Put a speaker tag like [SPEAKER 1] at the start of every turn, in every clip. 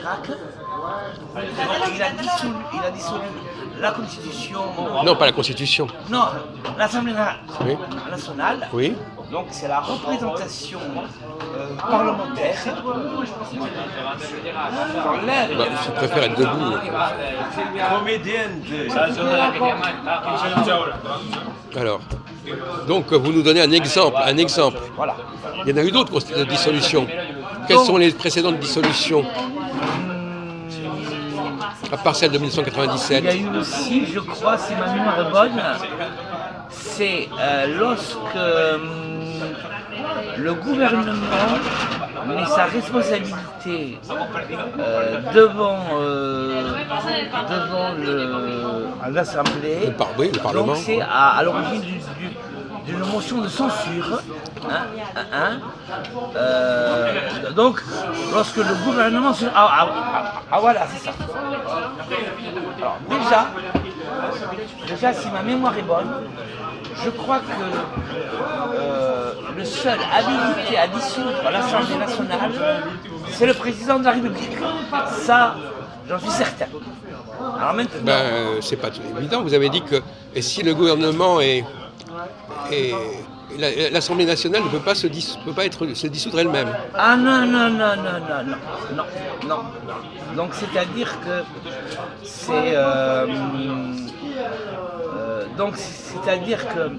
[SPEAKER 1] Chirac. Donc, il a dissolu la Constitution.
[SPEAKER 2] Non, pas la Constitution.
[SPEAKER 1] Non, l'Assemblée
[SPEAKER 2] Oui.
[SPEAKER 1] nationale.
[SPEAKER 2] Oui.
[SPEAKER 1] Donc c'est la représentation parlementaire.
[SPEAKER 2] Je préfère être debout. Alors, donc vous nous donnez un exemple.
[SPEAKER 1] Voilà.
[SPEAKER 2] Il y en a eu d'autres dissolutions. Quelles sont les précédentes dissolutions? À part celle de 1997.
[SPEAKER 1] Il y a eu aussi, je crois, si ma mémoire est bonne, c'est lorsque le gouvernement met sa responsabilité devant l'Assemblée.
[SPEAKER 2] Oui, le Parlement.
[SPEAKER 1] Donc c'est à l'origine d'une motion de censure. Donc, lorsque le gouvernement se... voilà, c'est ça. Alors, déjà, si ma mémoire est bonne, je crois que le seul habilité à dissoudre l'Assemblée nationale, c'est le président de la République. Ça, j'en suis certain. Alors maintenant...
[SPEAKER 2] c'est pas évident. Vous avez dit que et si le gouvernement l'Assemblée nationale ne peut pas se dissoudre elle-même.
[SPEAKER 1] Ah non. Donc c'est-à-dire que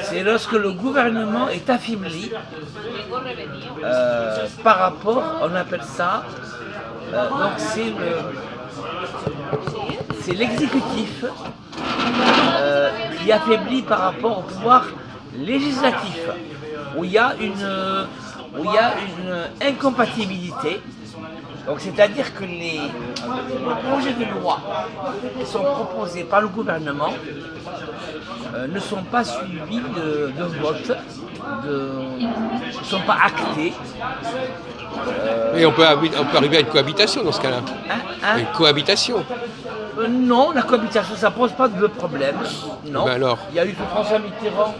[SPEAKER 1] c'est lorsque le gouvernement est affaibli par rapport, on appelle ça, donc c'est l'exécutif qui affaiblit par rapport au pouvoir législatif, où il y a une incompatibilité. Donc c'est-à-dire que les projets de loi qui sont proposés par le gouvernement ne sont pas suivis de vote, ne sont pas actés.
[SPEAKER 2] Et on peut arriver à une cohabitation dans ce cas-là. Une cohabitation.
[SPEAKER 1] Non, la cohabitation, ça ne pose pas de problème. Non.
[SPEAKER 2] Ben alors.
[SPEAKER 1] Il y a eu François Mitterrand.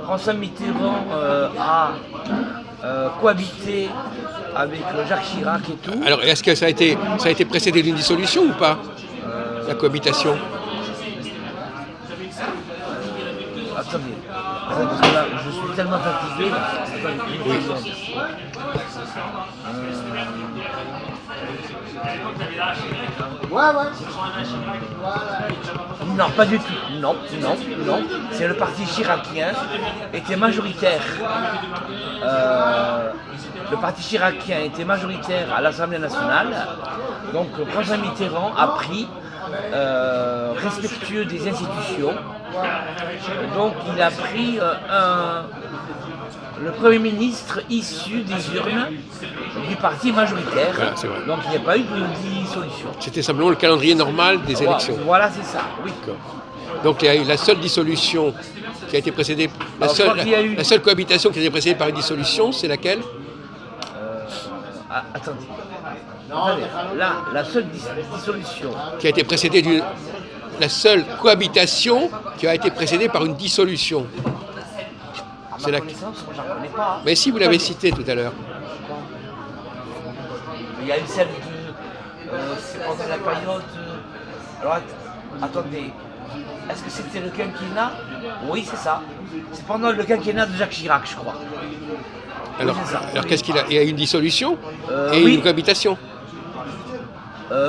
[SPEAKER 1] François Mitterrand a cohabité avec Jacques Chirac et tout.
[SPEAKER 2] Alors, est-ce que ça a été précédé d'une dissolution ou pas, la cohabitation?
[SPEAKER 1] Attendez, parce que là, je suis tellement fatigué. Non, pas du tout. Non. C'est le parti chiracien était majoritaire. Le parti chiracien était majoritaire à l'Assemblée nationale. Donc François Mitterrand a pris, respectueux des institutions, donc il a pris le Premier ministre issu des urnes du parti majoritaire.
[SPEAKER 2] Voilà, c'est vrai.
[SPEAKER 1] Donc il n'y a pas eu de dissolution.
[SPEAKER 2] C'était simplement le calendrier normal des élections.
[SPEAKER 1] Voilà, c'est ça, oui.
[SPEAKER 2] Donc la seule dissolution qui a été précédée, la seule cohabitation qui a été précédée par une dissolution, c'est laquelle?
[SPEAKER 1] Attendez. Là, la seule dissolution
[SPEAKER 2] qui a été précédée la seule cohabitation qui a été précédée par une dissolution.
[SPEAKER 1] C'est la connaissance, moi j'en connais pas.
[SPEAKER 2] Mais si vous l'avez cité tout à l'heure.
[SPEAKER 1] Il y a une celle c'est pendant la période. Alors attendez, est-ce que c'était le quinquennat? Oui, c'est ça. C'est pendant le quinquennat de Jacques Chirac, je crois.
[SPEAKER 2] Alors,
[SPEAKER 1] oui,
[SPEAKER 2] alors qu'est-ce qu'il a? Il y a une dissolution et
[SPEAKER 1] oui.
[SPEAKER 2] une cohabitation.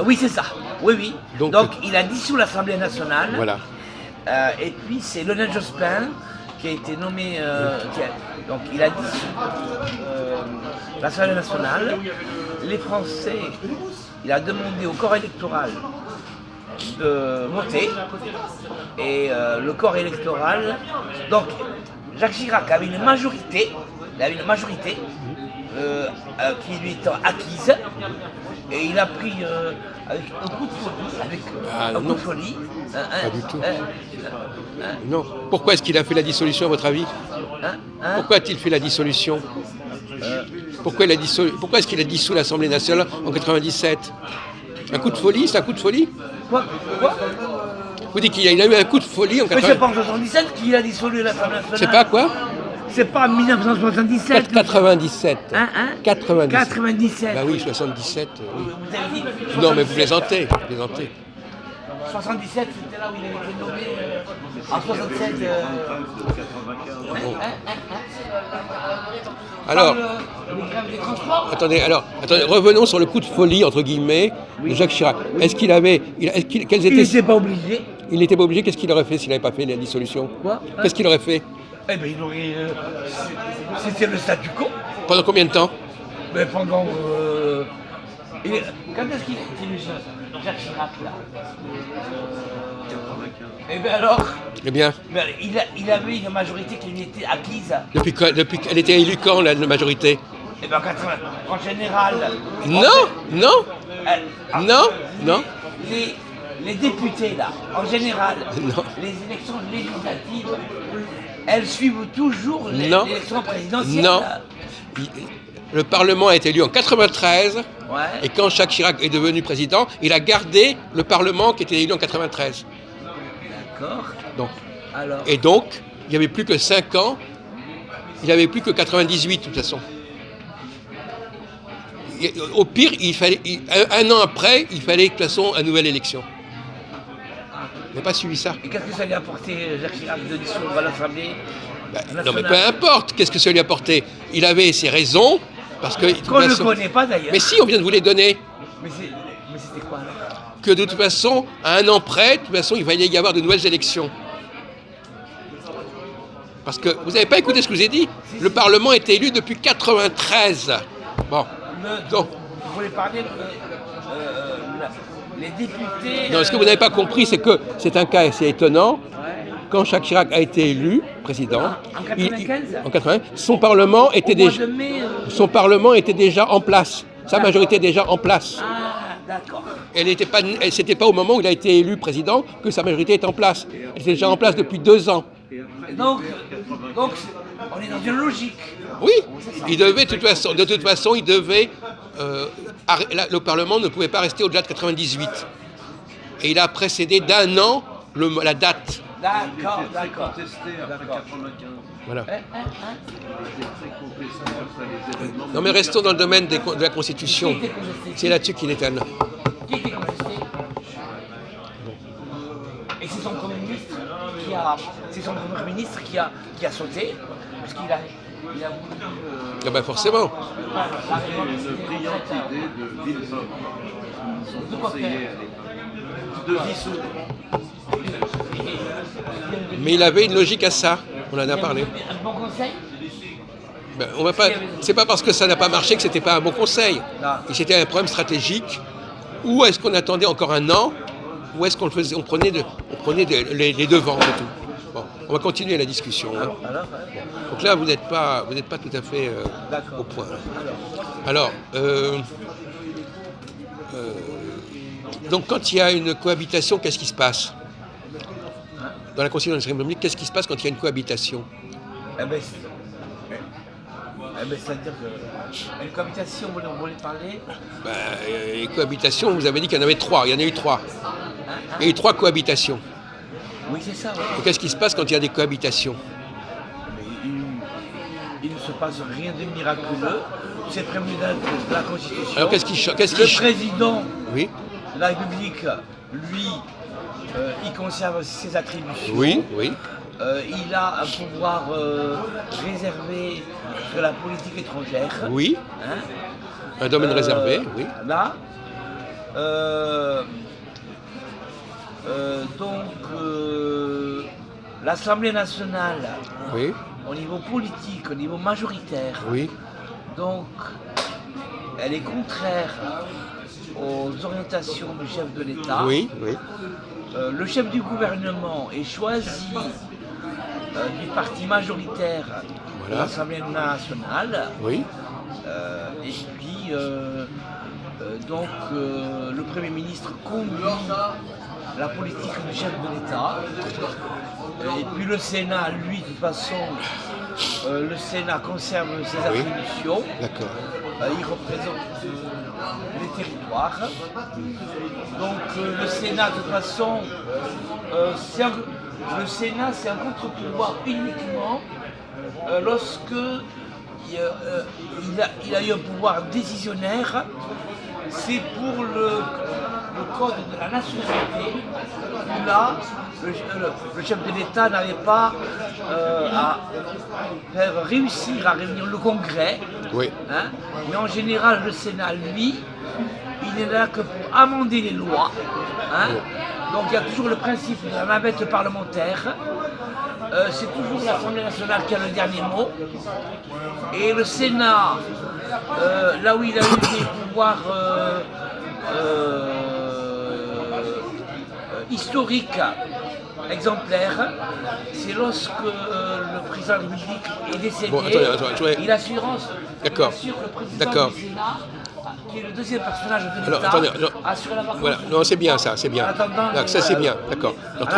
[SPEAKER 1] Oui, c'est ça. Oui. Donc il a dissous l'Assemblée nationale.
[SPEAKER 2] Voilà.
[SPEAKER 1] Et puis c'est Lionel Jospin qui a été nommé. Donc il a dissous l'Assemblée nationale. Les Français, il a demandé au corps électoral de voter. Et le corps électoral. Donc Jacques Chirac avait une majorité. Il avait une majorité qui lui était acquise. Et il a pris avec un coup de folie.
[SPEAKER 2] Pas du tout. Non. Pourquoi est-ce qu'il a fait la dissolution, à votre avis? Pourquoi a-t-il fait la dissolution? Pourquoi est-ce qu'il a dissous l'Assemblée nationale en 97? Un coup de folie? C'est un coup de folie?
[SPEAKER 1] Quoi?
[SPEAKER 2] Vous dites qu'il a eu un coup de folie en 97?
[SPEAKER 1] Mais c'est pas en 77 qu'il a dissolu l'Assemblée nationale.
[SPEAKER 2] C'est pas quoi?
[SPEAKER 1] C'est pas 1977.
[SPEAKER 2] 97.
[SPEAKER 1] Hein 97.
[SPEAKER 2] Bah oui, 77. Oui.
[SPEAKER 1] Vous avez dit 77.
[SPEAKER 2] Non, mais vous plaisantez.
[SPEAKER 1] 77, c'était là où il avait été nommé. En 67.
[SPEAKER 2] Alors,
[SPEAKER 1] les grèves des transports.
[SPEAKER 2] attendez, revenons sur le coup de folie, entre guillemets, de Jacques Chirac. Est-ce qu'il avait. Quels étaient.
[SPEAKER 1] Il n'était pas obligé.
[SPEAKER 2] Il n'était pas obligé, qu'est-ce qu'il aurait fait s'il n'avait pas fait la dissolution?
[SPEAKER 1] Quoi?
[SPEAKER 2] Qu'est-ce qu'il aurait fait?
[SPEAKER 1] Eh bien, il aurait. C'était le statu quo.
[SPEAKER 2] Pendant combien de temps?
[SPEAKER 1] Mais pendant. Quand est-ce qu'il était élu, Jacques Chirac, là? Eh bien alors,
[SPEAKER 2] Eh bien,
[SPEAKER 1] il avait une majorité qui lui était acquise.
[SPEAKER 2] depuis qu'elle était élue quand, la majorité?
[SPEAKER 1] Eh bien, en général.
[SPEAKER 2] Non.
[SPEAKER 1] Les députés, là, en général,
[SPEAKER 2] Non.
[SPEAKER 1] les élections législatives, elles suivent toujours
[SPEAKER 2] Non.
[SPEAKER 1] l'élection présidentielle.
[SPEAKER 2] Non. Le Parlement a été élu en 93,
[SPEAKER 1] Ouais.
[SPEAKER 2] et quand Jacques Chirac est devenu président, il a gardé le Parlement qui était élu en 93.
[SPEAKER 1] D'accord.
[SPEAKER 2] Donc,
[SPEAKER 1] Alors.
[SPEAKER 2] et donc, il n'y avait plus que 5 ans, il n'y avait plus que 98 de toute façon. Au pire, un an après, il fallait de toute façon une nouvelle élection. Vous n'avez pas suivi ça?
[SPEAKER 1] Et qu'est-ce que ça lui a apporté, Jacques Chirac, de dissoudre à l'Assemblée nationale?
[SPEAKER 2] Non mais peu importe, qu'est-ce que ça lui a apporté? Il avait ses raisons, parce que...
[SPEAKER 1] Qu'on ne connaît pas d'ailleurs.
[SPEAKER 2] Mais si, on vient de vous les donner.
[SPEAKER 1] Mais c'était quoi alors?
[SPEAKER 2] Que de toute façon, à un an près, de toute façon, il fallait y avoir de nouvelles élections. Parce que vous n'avez pas écouté ce que je vous ai dit. Le Parlement était élu depuis 93. Bon. Donc,
[SPEAKER 1] vous voulez parler de les députés.
[SPEAKER 2] non, ce que vous n'avez pas compris, c'est que c'est un cas assez étonnant.
[SPEAKER 1] Ouais.
[SPEAKER 2] Quand Jacques Chirac a été élu président,
[SPEAKER 1] En 95
[SPEAKER 2] en 80, son Parlement était
[SPEAKER 1] Au mois
[SPEAKER 2] déjà,
[SPEAKER 1] de mai,
[SPEAKER 2] son Parlement était déjà en place. Sa majorité était déjà en place.
[SPEAKER 1] Ah, d'accord.
[SPEAKER 2] C'était pas au moment où il a été élu président que sa majorité est en place. Elle était déjà en place depuis 2 ans.
[SPEAKER 1] Donc, on est dans une logique.
[SPEAKER 2] Oui, il devait de toute façon, il devait. Le Parlement ne pouvait pas rester au-delà de 98. Et il a précédé d'1 an la date.
[SPEAKER 1] D'accord.
[SPEAKER 2] Voilà. Non mais restons dans le domaine de la Constitution. C'est là-dessus qu'il est un.
[SPEAKER 1] Qui était contesté? Et c'est son Premier ministre qui a sauté, parce qu'il a voulu.
[SPEAKER 2] Ah ben forcément.
[SPEAKER 3] Une brillante idée de Wilson, son conseiller de dissoudre.
[SPEAKER 2] Mais il avait une logique à ça. On en a parlé.
[SPEAKER 1] Un bon conseil?
[SPEAKER 2] Ben, on va pas. C'est pas parce que ça n'a pas marché que c'était pas un bon conseil.
[SPEAKER 1] Non.
[SPEAKER 2] Et c'était un problème stratégique. Ou est-ce qu'on attendait encore un an, ou est-ce qu'on le faisait, on prenait les devants et tout. Bon, on va continuer la discussion. Hein.
[SPEAKER 1] Alors,
[SPEAKER 2] Donc là, vous n'êtes pas tout à fait au point. Alors, donc quand il y a une cohabitation, qu'est-ce qui se passe? Dans la Constitution de la République, qu'est-ce qui se passe quand il y a une cohabitation?
[SPEAKER 1] c'est-à-dire que une cohabitation, vous voulez parler?
[SPEAKER 2] Les cohabitations, vous avez dit qu'il y en avait 3. Il y en a eu 3. Il y a eu 3 cohabitations.
[SPEAKER 1] Oui, c'est ça. Ouais.
[SPEAKER 2] Et qu'est-ce qui se passe quand il y a des cohabitations?
[SPEAKER 1] Il ne se passe rien de miraculeux. C'est prévu dans la Constitution.
[SPEAKER 2] Alors
[SPEAKER 1] Le président
[SPEAKER 2] Oui.
[SPEAKER 1] de la République, lui, il conserve ses attributions.
[SPEAKER 2] Oui.
[SPEAKER 1] Il a un pouvoir réservé sur la politique étrangère.
[SPEAKER 2] Oui.
[SPEAKER 1] Hein.
[SPEAKER 2] Un domaine réservé, oui.
[SPEAKER 1] Là. L'Assemblée nationale,
[SPEAKER 2] Oui.
[SPEAKER 1] au niveau politique, au niveau majoritaire,
[SPEAKER 2] Oui.
[SPEAKER 1] donc elle est contraire aux orientations du chef de l'État.
[SPEAKER 2] Oui.
[SPEAKER 1] Le chef du gouvernement est choisi du parti majoritaire de
[SPEAKER 2] Voilà.
[SPEAKER 1] l'Assemblée nationale.
[SPEAKER 2] Oui.
[SPEAKER 1] Et puis, le Premier ministre conduit la politique du chef de l'État. Et puis le Sénat, lui, de toute façon, le Sénat conserve ses attributions.
[SPEAKER 2] D'accord.
[SPEAKER 1] Il représente les territoires. Donc le Sénat, de toute façon, le Sénat, c'est un contre-pouvoir uniquement lorsque il a eu un pouvoir décisionnaire, c'est pour le code de la nationalité, où là, le chef de l'État n'avait pas à faire réussir à réunir le Congrès.
[SPEAKER 2] Oui.
[SPEAKER 1] Hein, mais en général, le Sénat, lui, il n'est là que pour amender les lois. Hein. Donc il y a toujours le principe de la navette parlementaire. C'est toujours l'Assemblée nationale qui a le dernier mot. Et le Sénat, là où il a eu des pouvoirs historiques exemplaires, c'est lorsque le président de la République est décédé.
[SPEAKER 2] Bon, attendez,
[SPEAKER 1] il assure
[SPEAKER 2] D'accord.
[SPEAKER 1] le président du Sénat, qui est le deuxième personnage de l'État, assure la vacance.
[SPEAKER 2] Voilà, non, c'est bien ça, c'est bien. Donc, ça, c'est bien, d'accord. Donc,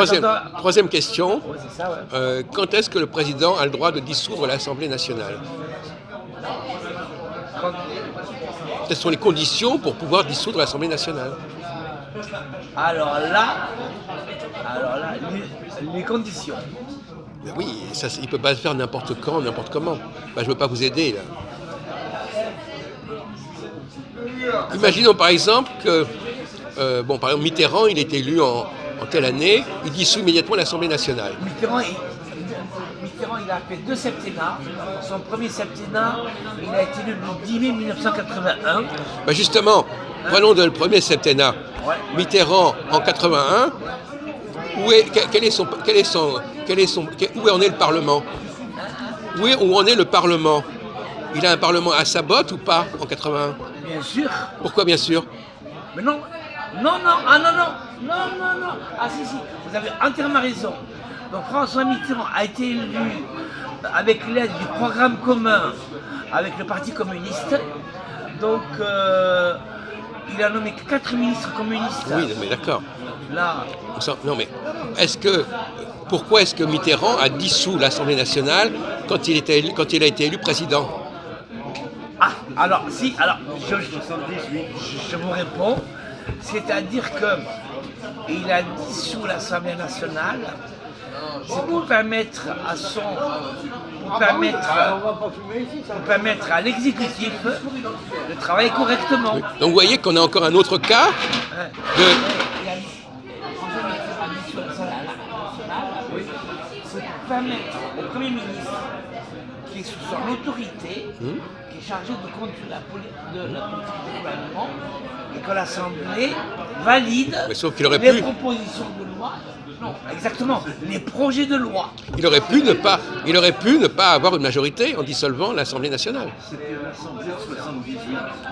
[SPEAKER 2] troisième question.
[SPEAKER 1] Ouais, c'est ça, ouais.
[SPEAKER 2] Quand est-ce que le président a le droit de dissoudre l'Assemblée nationale? Quelles sont les conditions pour pouvoir dissoudre l'Assemblée nationale?
[SPEAKER 1] Alors là, les conditions.
[SPEAKER 2] Mais oui, ça, il ne peut pas le faire n'importe quand, n'importe comment. Je ne veux pas vous aider, là. Imaginons par exemple que, par exemple, Mitterrand, il est élu en telle année, il dissout immédiatement l'Assemblée nationale.
[SPEAKER 1] Mitterrand, il a fait 2 septennats. Son premier septennat, il a été élu le 10 mai 1981.
[SPEAKER 2] Justement, prenons le premier septennat.
[SPEAKER 1] Ouais.
[SPEAKER 2] Mitterrand en 81, où en est le Parlement? Où en est le Parlement? Il a un Parlement à sa botte ou pas en 81?
[SPEAKER 1] Bien sûr.
[SPEAKER 2] Pourquoi bien sûr?
[SPEAKER 1] Mais non. Ah si, vous avez entièrement raison. Donc François Mitterrand a été élu avec l'aide du programme commun avec le Parti communiste. Donc il a nommé 4 ministres communistes.
[SPEAKER 2] Oui, mais d'accord.
[SPEAKER 1] Là.
[SPEAKER 2] Non mais, pourquoi est-ce que Mitterrand a dissous l'Assemblée nationale quand il a été élu président?
[SPEAKER 1] Ah, alors, je vous réponds. C'est-à-dire qu'il a dissous l'Assemblée nationale, c'est pour permettre à l'exécutif de travailler correctement.
[SPEAKER 2] Oui. Donc vous voyez qu'on a encore un autre cas de...
[SPEAKER 1] C'est pour permettre au Premier ministre, qui est sous son autorité, qui est chargé de conduire la politique du gouvernement, et que l'Assemblée valide les propositions de loi. Non, exactement, les projets de loi.
[SPEAKER 2] Il aurait pu ne pas avoir une majorité en dissolvant l'Assemblée nationale.
[SPEAKER 3] C'était l'Assemblée de 78.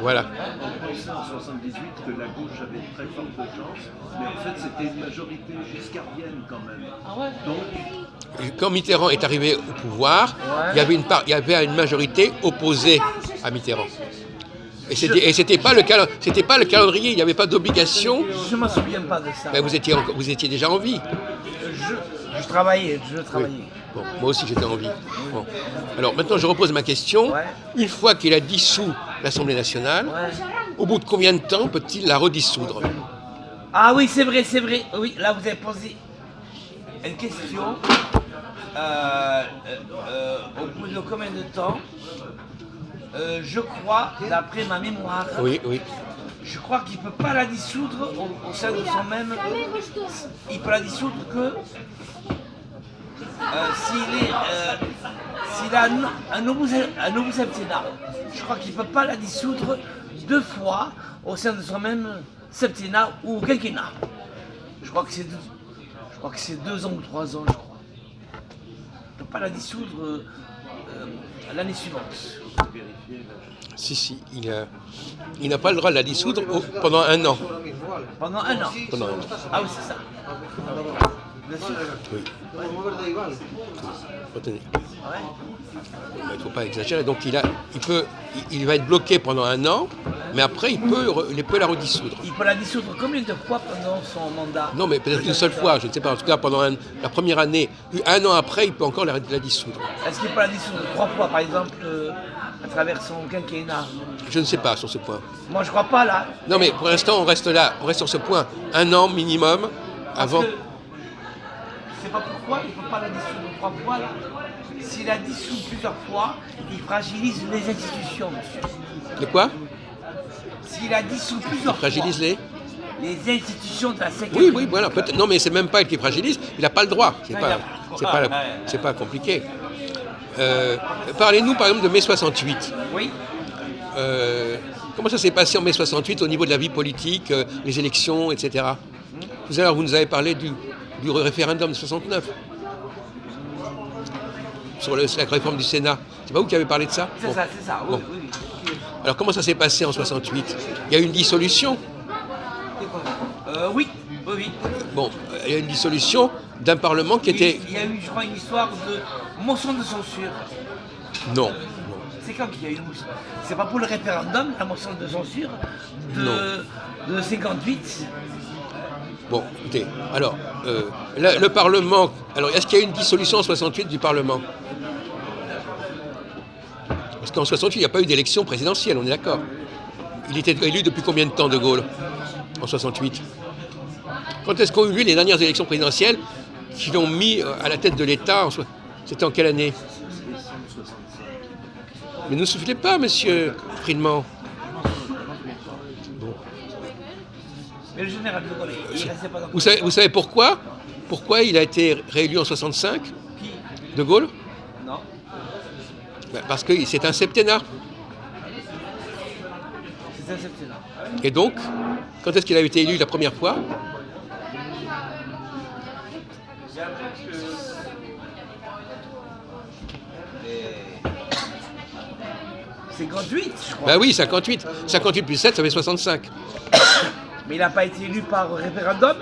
[SPEAKER 2] Voilà.
[SPEAKER 3] On pensait en 78 que la gauche avait très forte chance, mais en fait c'était une majorité giscardienne quand même.
[SPEAKER 1] Ah ouais.
[SPEAKER 2] Donc, quand Mitterrand est arrivé au pouvoir, il y avait une majorité opposée à Mitterrand. Et c'était pas le calendrier, il n'y avait pas d'obligation.
[SPEAKER 1] Je ne m'en souviens pas de ça.
[SPEAKER 2] Mais vous étiez déjà en vie.
[SPEAKER 1] Je travaillais.
[SPEAKER 2] Oui. Bon, moi aussi j'étais en vie. Bon. Alors maintenant je repose ma question.
[SPEAKER 1] Ouais.
[SPEAKER 2] Une fois qu'il a dissous l'Assemblée nationale, au bout de combien de temps peut-il la redissoudre?
[SPEAKER 1] Ah oui, c'est vrai. Oui, là vous avez posé une question. Au bout de combien de temps? Je crois, d'après ma mémoire, je crois qu'il ne peut pas la dissoudre au sein de son même. Il peut la dissoudre que s'il a un nouveau septennat. Je crois qu'il ne peut pas la dissoudre 2 fois au sein de son même septennat ou quinquennat. Je crois que c'est 2 ans ou 3 ans, je crois. Il ne peut pas la dissoudre l'année suivante.
[SPEAKER 2] Si, il n'a pas le droit de la dissoudre pendant 1 an.
[SPEAKER 1] Pendant 1 an. Ah oui, c'est ça. Bien sûr.
[SPEAKER 2] Oui. Retenez.
[SPEAKER 1] Ouais.
[SPEAKER 2] Il ne faut pas exagérer. Donc il va être bloqué pendant 1 an, mais après il peut la redissoudre.
[SPEAKER 1] Il peut la dissoudre combien de fois pendant son mandat?
[SPEAKER 2] Non, mais peut-être une seule fois, je ne sais pas. En tout cas, pendant la première année, 1 an après, il peut encore la dissoudre.
[SPEAKER 1] Est-ce qu'il peut la dissoudre 3 fois, par exemple, à travers son quinquennat?
[SPEAKER 2] Je ne sais pas sur ce point.
[SPEAKER 1] Moi, je crois pas, là.
[SPEAKER 2] Non, mais pour l'instant, on reste sur ce point. 1 an minimum avant.
[SPEAKER 1] Je ne sais pas pourquoi il ne peut pas la dissoudre 3 fois, là. S'il a dissous plusieurs fois, il fragilise les institutions, monsieur.
[SPEAKER 2] De quoi?
[SPEAKER 1] S'il a dissous plusieurs
[SPEAKER 2] Fragilise
[SPEAKER 1] fois
[SPEAKER 2] les...
[SPEAKER 1] les institutions de la Ve
[SPEAKER 2] Oui, oui, voilà. Peut-être. Non, mais c'est même pas elle qui fragilise. Il n'a pas le droit. C'est pas compliqué. Parlez-nous, par exemple, de mai 68.
[SPEAKER 1] Oui.
[SPEAKER 2] Comment ça s'est passé en mai 68 au niveau de la vie politique, les élections, etc. Tout à l'heure, vous nous avez parlé du référendum de 69 sur la réforme du Sénat. C'est pas vous qui avez parlé de ça?
[SPEAKER 1] C'est ça, c'est ça. Oui,
[SPEAKER 2] Bon.
[SPEAKER 1] oui.
[SPEAKER 2] Alors, comment ça s'est passé en 68? Il y a eu une dissolution.
[SPEAKER 1] Oui, oui, oui.
[SPEAKER 2] Bon, il y a une dissolution d'un Parlement qui était...
[SPEAKER 1] Il y a eu, je crois, une histoire de motion de censure.
[SPEAKER 2] Non.
[SPEAKER 1] C'est quand qu'il y a eu une motion? C'est pas pour le référendum, la motion de censure de 58.
[SPEAKER 2] Bon, écoutez, alors, le Parlement... Alors, est-ce qu'il y a eu une dissolution en 68 du Parlement? Parce qu'en 68, il n'y a pas eu d'élection présidentielle, on est d'accord. Il était élu depuis combien de temps, De Gaulle, en 68? Quand est-ce qu'ont eu lieu les dernières élections présidentielles qui l'ont mis à la tête de l'État? C'était en quelle année? Mais ne soufflez pas, monsieur Friedman. Bon.
[SPEAKER 1] Mais le général de Gaulle, il restait pas dans le...
[SPEAKER 2] Vous savez pourquoi? Pourquoi il a été réélu en 65?
[SPEAKER 1] Qui?
[SPEAKER 2] De Gaulle?
[SPEAKER 1] Non.
[SPEAKER 2] Ben, parce que c'est un septennat.
[SPEAKER 1] C'est un septennat.
[SPEAKER 2] Et donc, quand est-ce qu'il a été élu la première fois?
[SPEAKER 1] C'est 58, je crois.
[SPEAKER 2] Ben oui, 58. 58 plus 7, ça fait 65.
[SPEAKER 1] Mais il n'a pas été élu par référendum?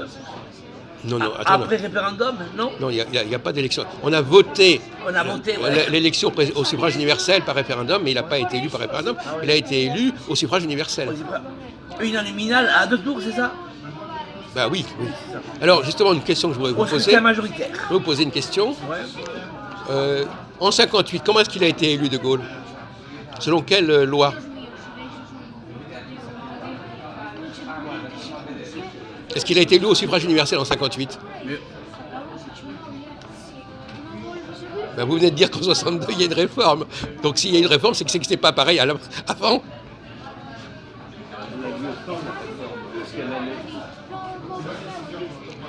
[SPEAKER 2] Non, attends.
[SPEAKER 1] Après référendum, non?
[SPEAKER 2] Non, il n'y a pas d'élection. On a voté,
[SPEAKER 1] Ouais.
[SPEAKER 2] l'élection au suffrage universel par référendum, mais il n'a pas été élu par référendum. Il a été élu au suffrage universel.
[SPEAKER 1] Uninominal à 2 tours, c'est ça?
[SPEAKER 2] Ben oui. Alors, justement, une question que je voudrais vous
[SPEAKER 1] Au
[SPEAKER 2] poser.
[SPEAKER 1] scrutin majoritaire.
[SPEAKER 2] Je vais vous poser une question.
[SPEAKER 1] Ouais.
[SPEAKER 2] En 58, comment est-ce qu'il a été élu, De Gaulle? Selon quelle loi? Est-ce qu'il a été élu au suffrage universel en 58? Ben vous venez de dire qu'en 62, il y a une réforme. Donc s'il y a une réforme, c'est que c'était pas pareil avant.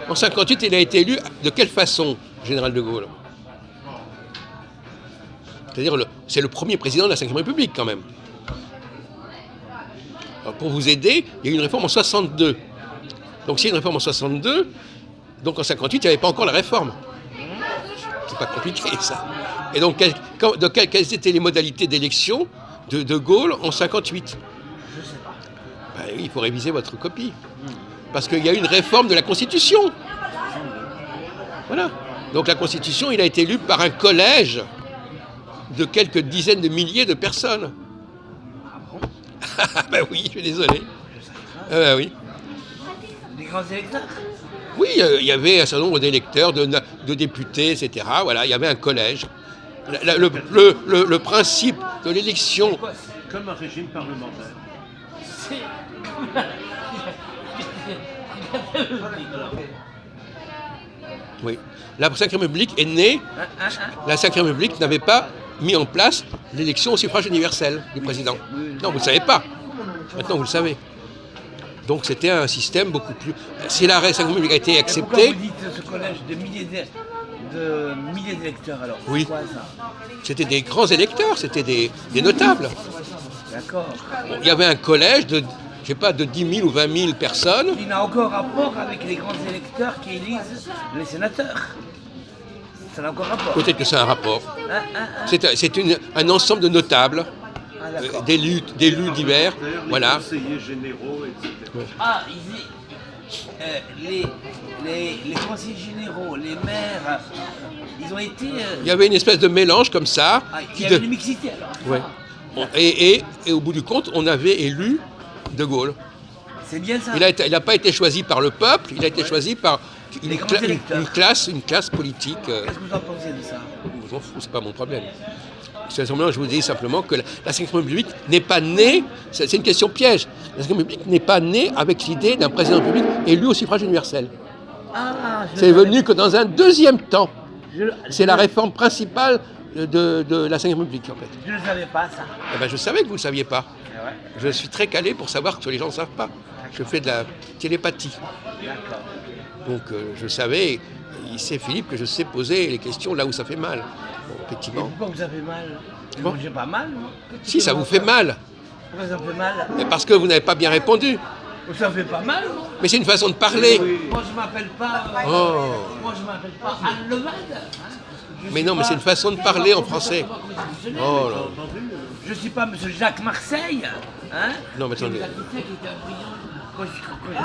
[SPEAKER 2] En 58, il a été élu de quelle façon, général de Gaulle? C'est-à-dire, c'est le premier président de la Ve République, quand même. Alors, pour vous aider, il y a eu une réforme en 62. Donc, s'il y a une réforme en 62, donc en 58, il n'y avait pas encore la réforme. C'est pas compliqué, ça. Et donc, quelles étaient les modalités d'élection de Gaulle en 58?
[SPEAKER 1] Je sais pas.
[SPEAKER 2] Ben oui, il faut réviser votre copie. Parce qu'il y a eu une réforme de la Constitution. Voilà. Donc, la Constitution, il a été élu par un collège de quelques dizaines de milliers de personnes. Ah ben oui, je suis désolé. Ben oui.
[SPEAKER 1] Des grands électeurs?
[SPEAKER 2] Oui, il y avait un certain nombre d'électeurs, de députés, etc. Voilà, il y avait un collège. Le principe de l'élection...
[SPEAKER 3] Comme un régime parlementaire.
[SPEAKER 1] C'est...
[SPEAKER 2] Oui. La Ve République est née... La Ve République n'avait pas mis en place l'élection au suffrage universel du président. Non, vous ne le savez pas. Maintenant, vous le savez. Donc, c'était un système beaucoup plus... Si la Ve République a été acceptée...
[SPEAKER 1] Pourquoi vous dites ce collège de milliers d'électeurs, alors?
[SPEAKER 2] Oui.
[SPEAKER 1] Pourquoi ça?
[SPEAKER 2] C'était des grands électeurs, c'était des notables.
[SPEAKER 1] D'accord.
[SPEAKER 2] Bon, il y avait un collège de, je sais pas, de 10 000 ou 20 000 personnes.
[SPEAKER 1] Il n'a aucun rapport avec les grands électeurs qui élisent les sénateurs. Ça n'a aucun rapport.
[SPEAKER 2] Peut-être que c'est un rapport. C'est un ensemble de notables,
[SPEAKER 1] D'accord.
[SPEAKER 2] d'élus divers.
[SPEAKER 3] D'ailleurs, les
[SPEAKER 2] Voilà.
[SPEAKER 3] conseillers généraux, etc.
[SPEAKER 1] Ah, les conseillers généraux, les maires, ils ont été...
[SPEAKER 2] Il y avait une espèce de mélange comme ça.
[SPEAKER 1] il y avait une mixité alors.
[SPEAKER 2] Ouais. Bon, et au bout du compte, on avait élu De Gaulle.
[SPEAKER 1] C'est bien ça.
[SPEAKER 2] Il n'a pas été choisi par le peuple, il a été choisi par
[SPEAKER 1] Les grands électeurs.
[SPEAKER 2] une classe politique.
[SPEAKER 1] Qu'est-ce que vous en pensez de ça?
[SPEAKER 2] Je m'en fous, c'est pas mon problème. Je vous dis simplement que la Ve République n'est pas née, c'est une question piège, la Ve République n'est pas née avec l'idée d'un président de la République élu au suffrage universel.
[SPEAKER 1] Ah,
[SPEAKER 2] C'est venu que dans un deuxième temps. C'est la réforme principale de la Ve République, en fait.
[SPEAKER 1] Je ne savais pas ça.
[SPEAKER 2] Eh ben, je savais que vous ne le saviez pas.
[SPEAKER 1] Ah ouais.
[SPEAKER 2] Je suis très calé pour savoir que les gens ne savent pas. Je fais de la télépathie.
[SPEAKER 1] D'accord.
[SPEAKER 2] Donc je savais, il sait Philippe que je sais poser les questions là où ça fait mal. Bon,
[SPEAKER 1] Et
[SPEAKER 2] effectivement.
[SPEAKER 1] pourquoi vous avez mal?
[SPEAKER 2] Bon.
[SPEAKER 1] Moi, j'ai pas mal, moi.
[SPEAKER 2] Si, ça vous fait mal.
[SPEAKER 1] Pourquoi ça me fait mal?
[SPEAKER 2] Mais parce que vous n'avez pas bien répondu.
[SPEAKER 1] Ça me fait pas mal, moi.
[SPEAKER 2] Mais c'est une façon de parler.
[SPEAKER 1] Moi, je m'appelle pas...
[SPEAKER 2] Oh.
[SPEAKER 1] Moi, je m'appelle pas Anne Levade.
[SPEAKER 2] Mais non, mais c'est une façon de parler en français. Oh là.
[SPEAKER 1] Je suis pas monsieur Jacques Marseille. Hein?
[SPEAKER 2] Non, mais attendez.
[SPEAKER 1] Qui était un brillant.